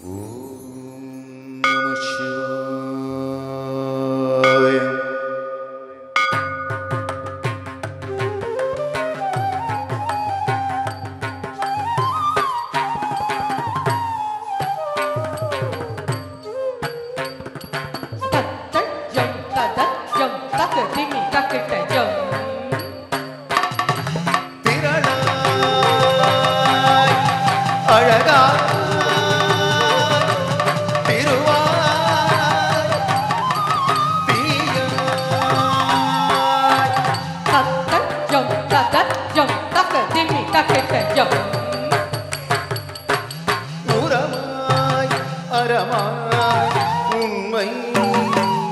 Om Namah Shivaya. உரமாய் அறமாய் உண்மை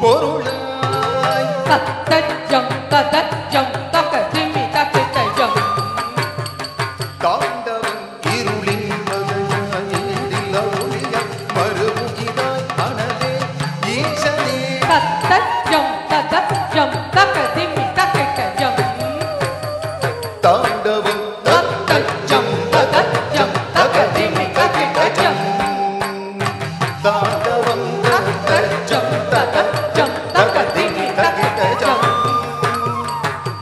பொருளாய் தத்தஜம் தத்தஜம் தக்க திமி தக்கிட்டஜம் தாண்டவன் இருளின் மலையில் அருளியாய் மறுமுகிதாய் அனலே ஈசனே தத்தஜம் தத்தஜம் தக்க திமி தக்கிட்டஜம் தாண்டவன் தத்தஜம் தத்தஜம் தக்க திமி தக்கிட்டஜம் தாண்டவன் தத்தஜம் தத்தஜம் தக்க திமி தக்கிட்டஜம்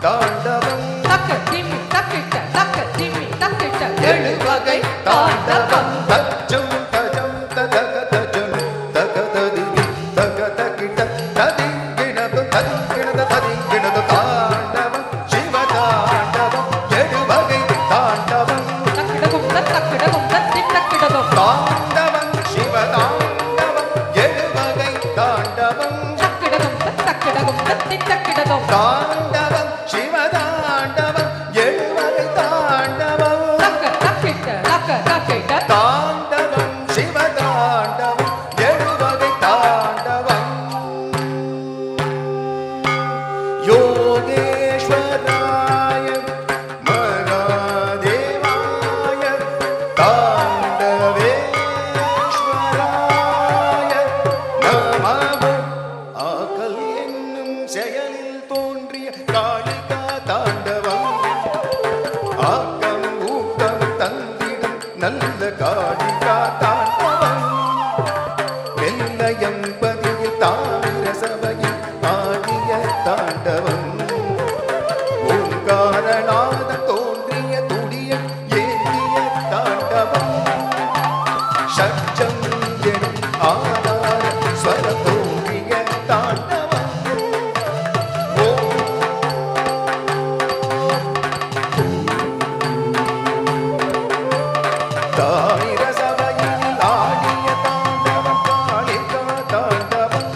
தாண்டவன் தக்க திமி தக்கிட்ட தக்க திமி தக்கிட்ட ஏழு வகை தாண்டவம் தஜம் தஜம் ததக தஜம் தகததி தகதகிட ததிங்கிணது ததிங்கிணது ததிங்கிணது தாண்டவம் சிவ தாண்டவம் ஏழு வகை தாண்டவம் தக்கிடகும் தக்கிடகும் தக்கிடகும் தாண்டவம் சிவ தாண்டவம் ஏழு வகை தாண்டவம் தக்கிடகும் தக்கிடகும் தக்கிடகும் தாண்டவம் சிவ தாண்டவம் ஏழு வகை தாண்டவம் தக்க தக்கிட்ட தக்க தக்கிட்ட தாண்டவம் சிவ தாண்டவம் ஏழு வகை தாண்டவம் யோகேஸ்வராய மகாதேவாய தாண்டவேஸ்வராய நமः ஆகல் என்னும் செயலில் தோன்றிய காளிகா தாண்டவம் ஆக்கம் ஊக்கம் தந்திடும் நல்ல காளிகா தாண்டவம் வெள்ளயம் பதியில் தாமிர சபையில் ஆடிய தாண்டவம் ஓங்காரநாத தோன்றிய துடிய ஏந்திய தாண்டவம் ஷட்ஜம் எனும் ஆதார ஸ்வர தோன்றிய தாண்டவம் ஓம் தாமிர சபையில் ஆடிய தாண்டவம் காளிகா தாண்டவம்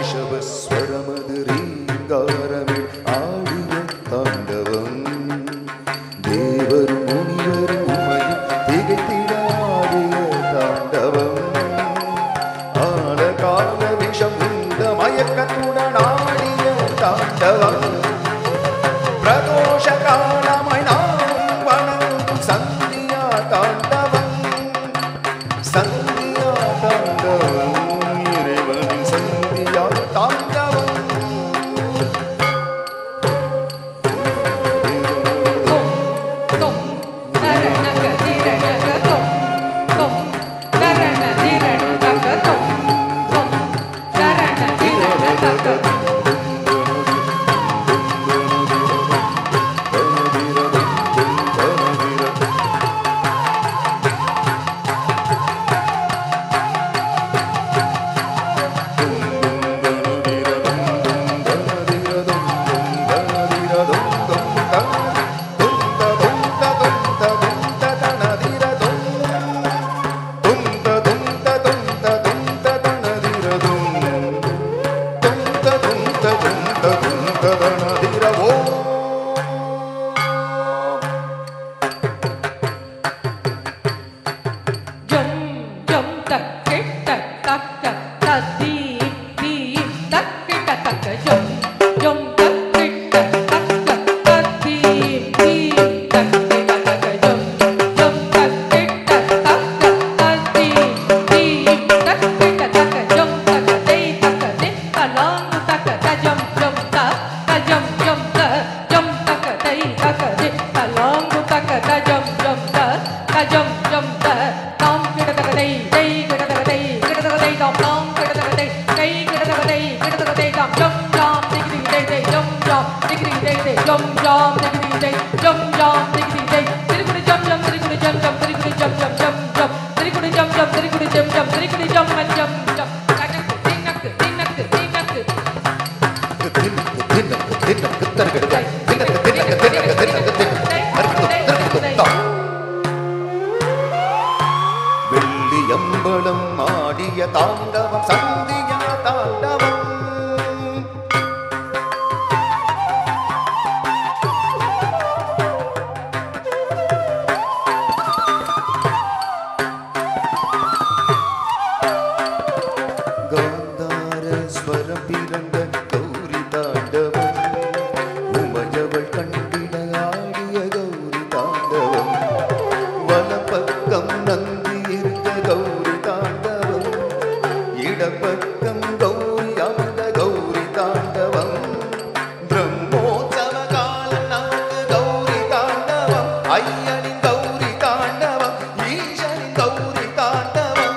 ரிஷபஸ்வரமது ரீங்காரமில் ஆடிய தாண்டவம் தேவரும் முனிவரும் உமையும் திகைத்திட ஆடிய தாண்டவம் ஆழகால விஷம் உண்ட மயக்கத்துடன் ஆடிய தாண்டவம் பிரதோஷ காலமாய் நாமும் வணங்கும் சந்தியா தாண்டவம் சந்தியா தாண்டவம் இறைவனின் சந்தியா தாண்டவம் தொம் தொம் நரணக திரணக தொம் தொம் நரண திரணக தொம் தொம் நரண திரணக தொம் ஜம் ஜம் தக்கிட்ட தக்க ததீம் தீம் தக்கிட்ட தக்க ஜம் ஜம் தக்கிட்ட தக்க ததீம் தீம் தக்கிட்ட தக்க ஜம் ஜம் தக்கிட்ட தக்க ததீம் தீம் தக்கிட்ட தக்க ஜம் தக்க தேய் தக்க தின் தலாங் தக்க தஜம் ஜம் த தஜம் ஜம் த ஜம் த di taka di talongu taka da jum jum da jum jum da tom kita taka dei kita taka dei tom tom kita taka dei kita taka dei tom jum jum digi dei jum jum digi dei jum jum digi dei jum jum digi dei tirikudi jum jum tirikudi jum jum tirikudi jum jum jum jum tirikudi jum jum tirikudi jum jum tirikudi jum jum jum Velliyambalam ஆடிய தாண்டவம் சந்தியா தாண்டவம் காந்தார ஸ்வரம் பிறந்த கௌரி தாண்டவம் உமையவள் கண்டிட ஆடிய கௌரி தாண்டவம் வலப்பக்கம் நந்தி இருந்த கௌரி தாண்டவம் இடப்பக்கம் கௌரி அந்த கௌரி தாண்டவம் பிரம்மோற்சவ காலம் நமக்கு கௌரி தாண்டவம் ஐயனின் கௌரி தாண்டவம் ஈசனின் கௌரி தாண்டவம்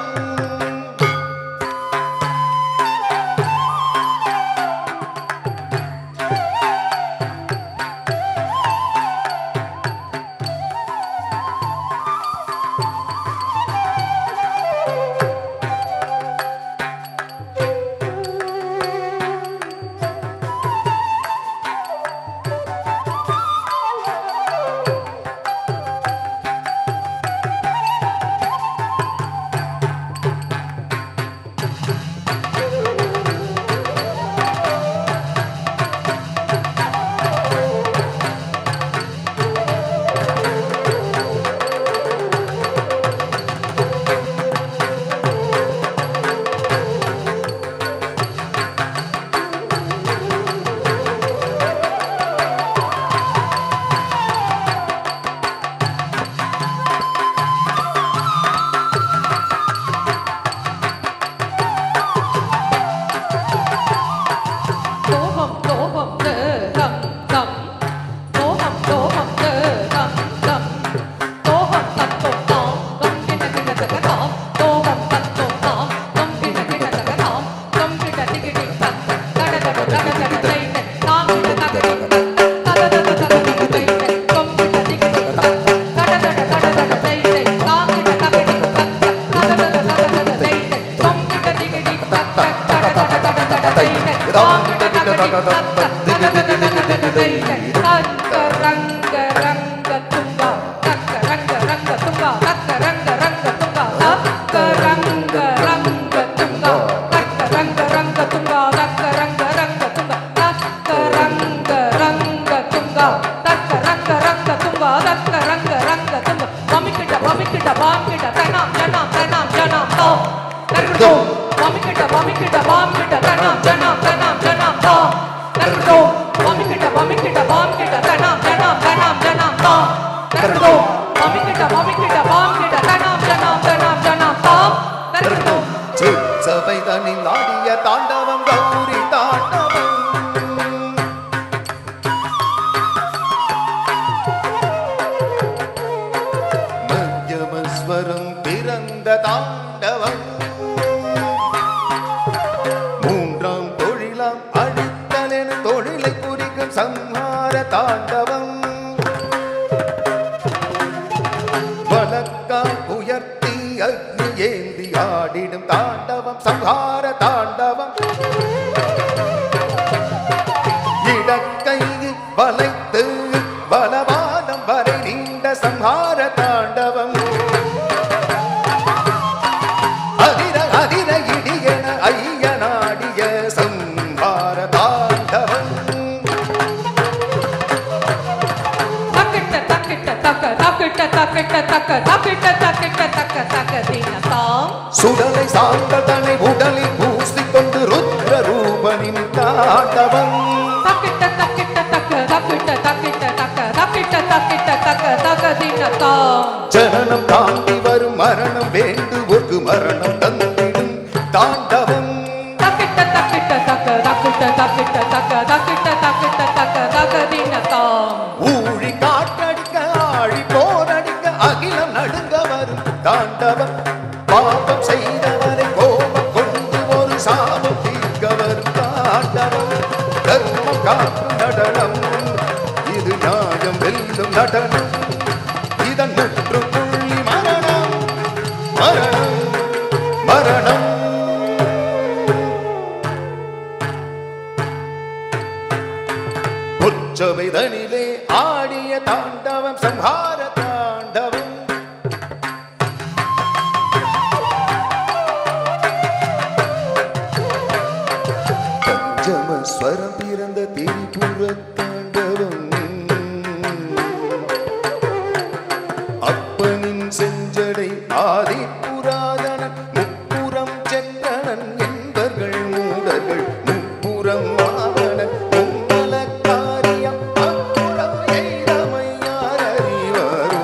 சபைதனில் ஆடிய தாண்டவம் கௌரி தாண்டவம் மத்தியமஸ்வரம் பிறந்த தாண்டவம் மூன்றாம் தொழிலாம் அழித்தலென தொழிலை குறிக்கும் சம்ஹார தாண்டவம் வலக்கால் உயர்த்தி அக்னி ஏந்தி ஆடிடும் தாண்டவம் சம்ஹார தாண்டவம் இடக்கையில் வளைத்து பலவாதம் வரை நீண்ட சம்ஹார தாண்டவம் அதிர அதிர இடியன ஐயனாடிய சம்ஹார தாண்டவம் சுடலை சாந்ததனை உடலில் பூசிக்கொண்டு ருத்ர ரூபனின் தாண்டவம் ஜனனம் தாண்டி வரும் மரணம் வேண்டுவோர்க்கு மரணம் தந்திடும் தாண்டவம் ஊழி நடனம் இதன் முற்றுப்புள்ளி மரணம் மரணம் மரணம். உற்சவைதனிலே ஆடிய தாண்டவம் சம்ஹார தாண்டவம். பஞ்சமஸ்வரம் பிறந்த திரிபுர தாண்டவம். அப்பனின் செஞ்சடை ஆதி புராதனன் முப்புறம் சென்றனன் என்பர்கள் மூடர்கள் முப்புறம் ஆவணன் பொங்கல காரியம் அப்புறம் எய்தமையார் அறிவாரோ.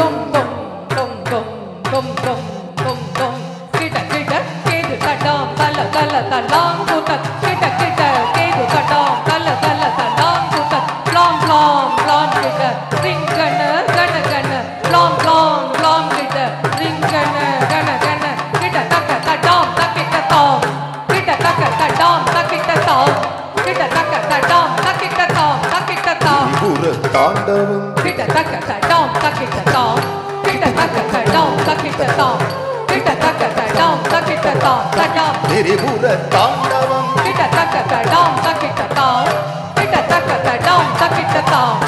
தொம் தொம் தொம் தொம் தொம் தொம் தொம் தொம் கிட கிட கேது தடாம் தல தல தலாம் குதத் கிட கிட கேது தடாம் தல தல தலாம் குதத் ப்ளாம் ப்ளாம் ப்ளாம் கிட ரிங் கண கண கண ப்ளாம் ப்ளாம் ப்ளாம் கிட ரிங் கண கண கண கிட தக்க தடாம் தக்கிட்ட தாம் கிட தக்க தடாம் தக்கிட்ட தாம் கிட தக்க தடாம் தக்கிட்ட தாம் தக்கிட்ட தாம் திரிபுர தாண்டவம் கிட்ட தக்க தடாம் தக்கிட்ட தாம் கிட்ட தக்க தடாம் தக்கிட்ட தாம் கிட்ட தக்க தடாம் தக்கிட்ட தாம் தடாம் திரிபுர தாண்டவம் கிட்ட தக்க தடாம் தக்கிட்ட தாம் கிட்ட தக்க தடாம் தக்கிட்ட தாம்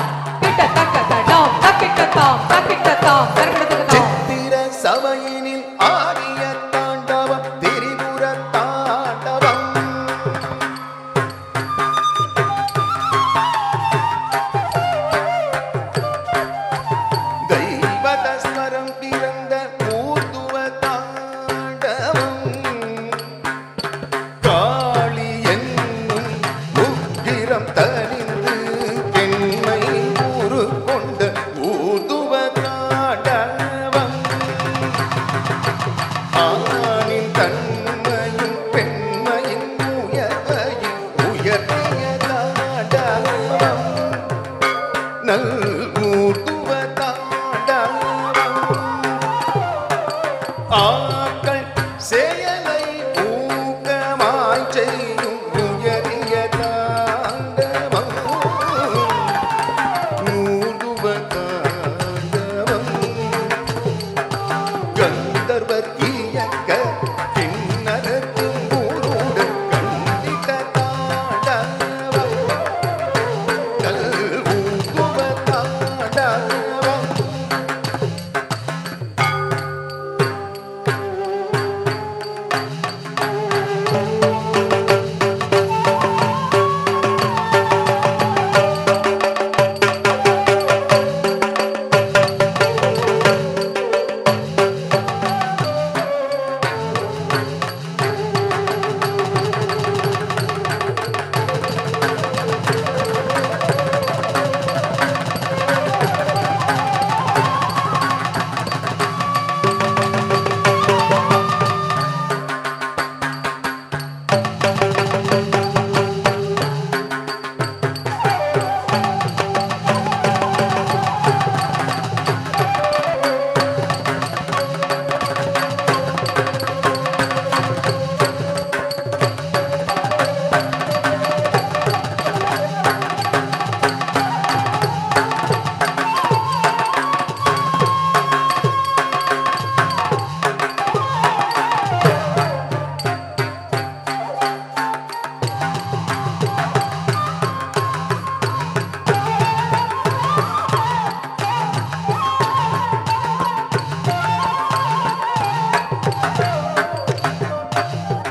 கிட்ட தக்க தடாம் தக்கிட்ட தாம் தக்கிட்ட தாம் தரகடத்துக்கு தாம். சித்திர சபையினில் ஆடிய தாண்டவம் திரிபுர தாண்டவம். தெய்வதஸ்வரம் பிறந்த ஊர்துவ தாண்டவம். காளி என்னும் உக்கிரம் தணிந்து பெண்மை ஊரு கொண்ட ஊர்துவ தாண்டவம். ஆணின் தன்மையும் பெண்மையின் உயர்வையும் உயர்த்திய தாண்டவம். நல் ஊர்துவ தாண்டவம். ஆக்கள் செயலை ஊக்கமாய் செய்யும் உயரிய தாண்டவம். ஊர்துவ தாண்டவம். கந்தர்வர் இயக்க கிண்ணறத்தும் ஊரோடு கண்டித்த தாண்டவம். நல் ஊர்துவ தாண்டவம்.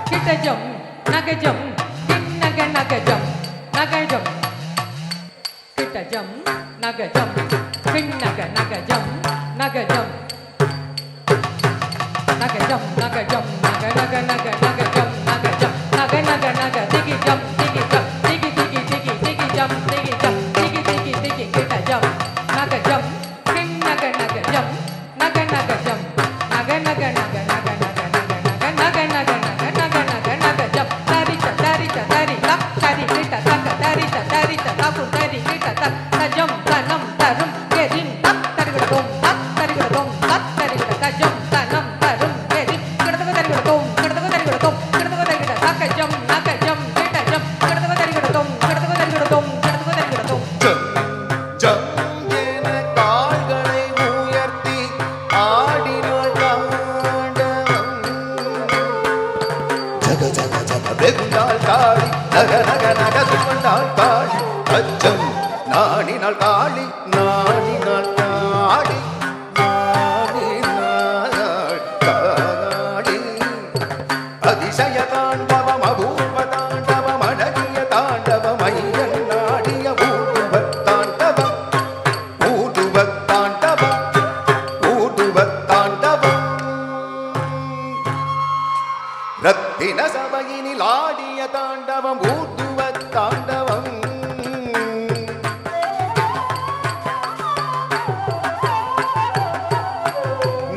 கிட்டஜம் நகஜம் கிண்ணக நகஜம் நகஜம் கிட்டஜம் நகஜம் கிண்ணக நகஜம் நகஜம் நகஜம் நகஜம் நக நக நக நகஜம் நகஜம் நக நக நக திகி ஜம் திகி ஜம் திகி திகி திகி திகி ஜம் திகி ஜம் திகி திகி திகி கிட்டஜம் நகஜம் கிண்ணக நகஜம் நக நகஜம் நக நக நக நக நக நக நக நக நக நக நக ஜம் தரி தரி தரி தக் தரி கிட்ட தக் தரி தரி தக் தரி கிட்ட தக் தஜம் தனம் தரும் கெதின் தக் தரிகடோம் தக் தரிகடோம் தக் தரிகட ஜம் தனம் தரும் கெதின் கிடதக தரிகடோம் கிடதக தரிகடோம் கிடதக தரிகட தக் ஜம் நக ஜம் கிட்ட ஜம் கிடதக தரிகடோம் கிடதக தரிகடோம் கிடதக தரிகடோம் அச்சம் நாடினால் தாளி நாடினால் தாடி நாடினால் தாடி அதிசய தாண்டவம் அபூர்வ தாண்டவம் அழகிய தாண்டவம் ஐயன் நாடிய ஊடுவ தாண்டவம் ஊடுவ தாண்டவம் ஊடுவ தாண்டவம் ரத்தின சபையினில் ஆடிய தாண்டவம் ஊடுவ தாண்டவம்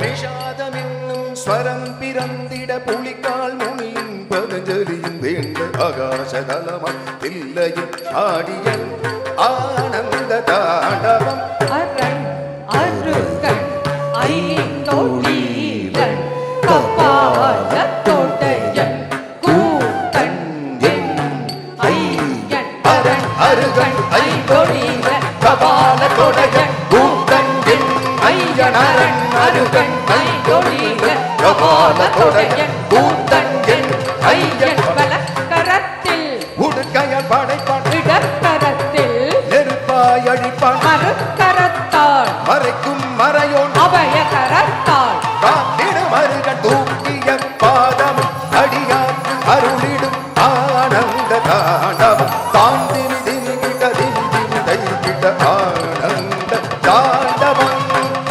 நிஷாதமென்னும் ஸ்வரம் பிறந்திட புலிக்கால் முனியும் பதஞ்சலியும் வேண்ட ஆகாசதலமம் தில்லையும் ஆடிய ஆனந்த தாண்டவம் அரண் அருகன் ஐந்தோழீரன் கபால தோட்டையன் கூத்தன் என் ஐயன் அரண் அருகன் ஐந்தோழீரன் கபால தோட்டையன் கூத்தன் என் ஐயன் அரண் அருகன் ஐந்தோழீரன் கபால தோட்டையன் கூத்தன் என் ஐயன் வலக்கரத்தில் உடுக்கையல் படைப்பான் இடக்கரத்தில் நெருப்பாய் அழிப்பான் மறுக்கரத்தால் மறைக்கும் மறையோன் அபய கரத்தால் காத்திட மருக தூக்கிய பாதம் அடியார்க்கு அருளிடும் ஆனந்த தாண்டவம் தாந்தினி திமிகிட்ட திமிதிமி தைக்கிட்ட ஆனந்த தாண்டவம்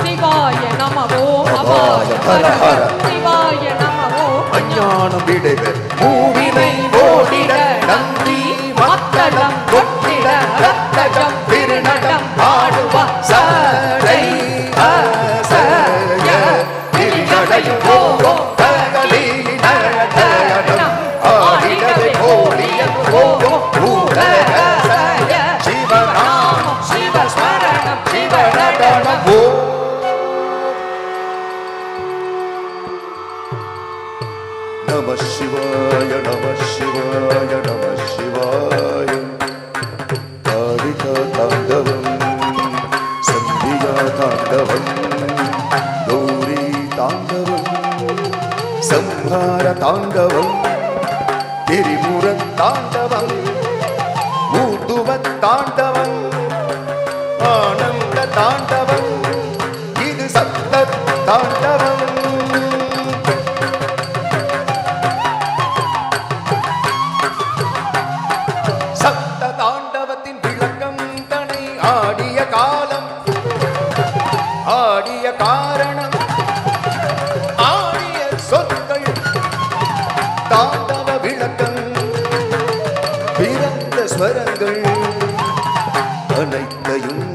சிவாய நமவோ அபாய ஹர ஹர சிவாய நமவோ அஞ்ஞானம் விடைவர் மூவினை ஓடிட நந்தி மத்தளம் கொட்டிட ரத்தகம் திருநடம் ஆடுவா சடை அசய திரிநடையும் போகும் தகலீனடனம் ஆடிடவே ஓடிய போகும் ஊரகசய சிவநாமம் சிவஸ்மரணம் சிவநடனம் நம சிவாய நம சிவாய நம சிவாய காரிகா தாண்டவம் சந்தியா தாண்டவம் கௌரி தாண்டவம் சம்ஹார தாண்டவம் திரிபுர தாண்டவம் ஊதுவ தாண்டவம் ஆனந்த தாண்டவம் இது சப்த தாண்டவம் சப்த தாண்டவத்தின் விளக்கம் தனை ஆடிய காலம் ஆடிய காரணம் ஆடிய சொற்கள் தாண்டவ விளக்கம் பிறந்த ஸ்வரங்கள் அனைத்தையும்